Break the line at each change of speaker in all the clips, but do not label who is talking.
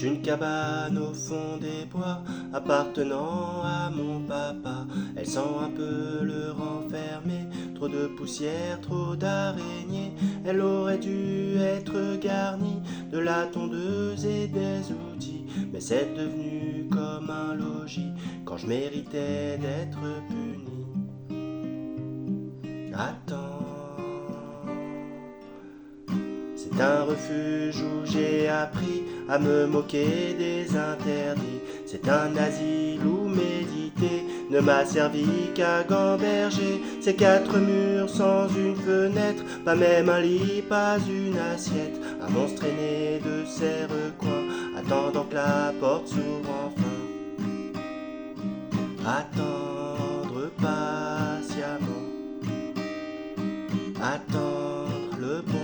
C'est une cabane au fond des bois, appartenant à mon papa. Elle sent un peu le renfermer, trop de poussière, trop d'araignées. Elle aurait dû être garnie de la tondeuse et des outils, mais c'est devenu comme un logis quand je méritais d'être puni. Attends. C'est un refuge où j'ai appris à me moquer des interdits. C'est un asile où méditer ne m'a servi qu'à gamberger. Ces quatre murs sans une fenêtre, pas même un lit, pas une assiette. Un monstre aîné de ses recoins, attendant que la porte s'ouvre enfin. Attendre patiemment, attendre le bon.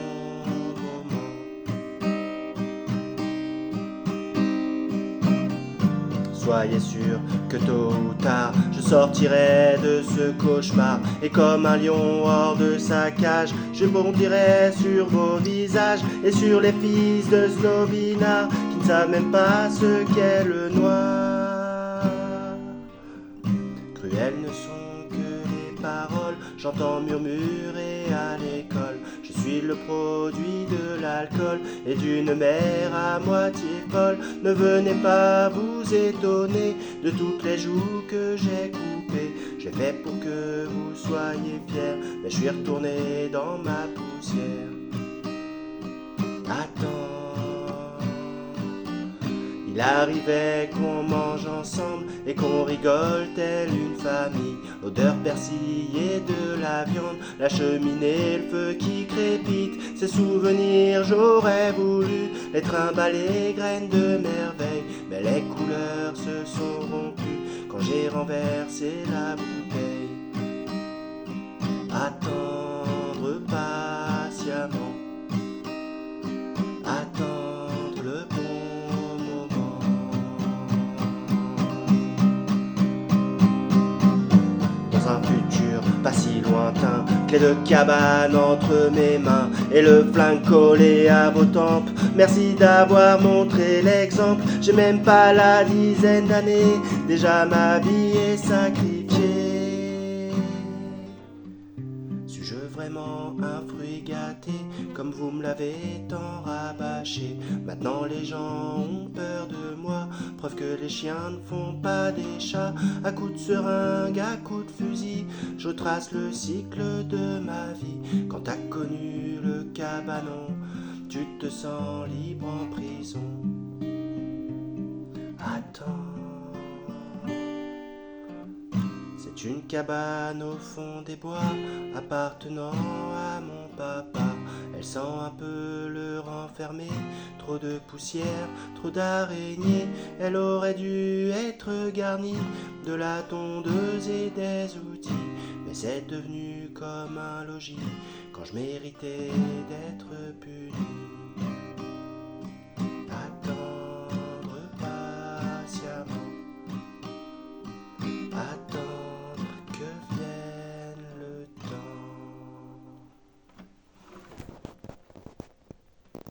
Soyez sûr que tôt ou tard, je sortirai de ce cauchemar. Et comme un lion hors de sa cage, je bondirai sur vos visages et sur les fils de Slobinard qui ne savent même pas ce qu'est le noir. Cruelles ne sont que les paroles, j'entends murmurer à l'école. Je suis le produit de l'alcool et d'une mère à moitié folle. Ne venez pas vous étonner de toutes les joues que j'ai coupées. J'ai fait pour que vous soyez fiers, mais je suis retourné dans ma poussière. Attends. Il arrivait qu'on mange ensemble et qu'on rigole telle une famille. L'odeur persillée de la viande, la cheminée, le feu qui crépite. Ces souvenirs j'aurais voulu les trimballer, graines de merveille. Mais les couleurs se sont rompues quand j'ai renversé la bouteille. Attendre patiemment, attendre le bon moment. Dans un futur pas si lointain, clé de cabane entre mes mains et le flingue collé à vos tempes. Merci d'avoir montré l'exemple. J'ai même pas la dizaine d'années, déjà ma vie est sacrifiée. Suis-je vraiment un fruit gâté, comme vous me l'avez tant rabâché? Maintenant les gens ont peur de moi, preuve que les chiens ne font pas des chats. À coups de seringue, à coups de fusil, je trace le cycle de ma vie. Quand t'as connu le cabanon, tu te sens libre en prison. Attends. C'est une cabane au fond des bois, appartenant à mon papa. Elle sent un peu le renfermer, trop de poussière, trop d'araignées. Elle aurait dû être garnie de la tondeuse et des outils, mais c'est devenu comme un logis quand je méritais d'être puni.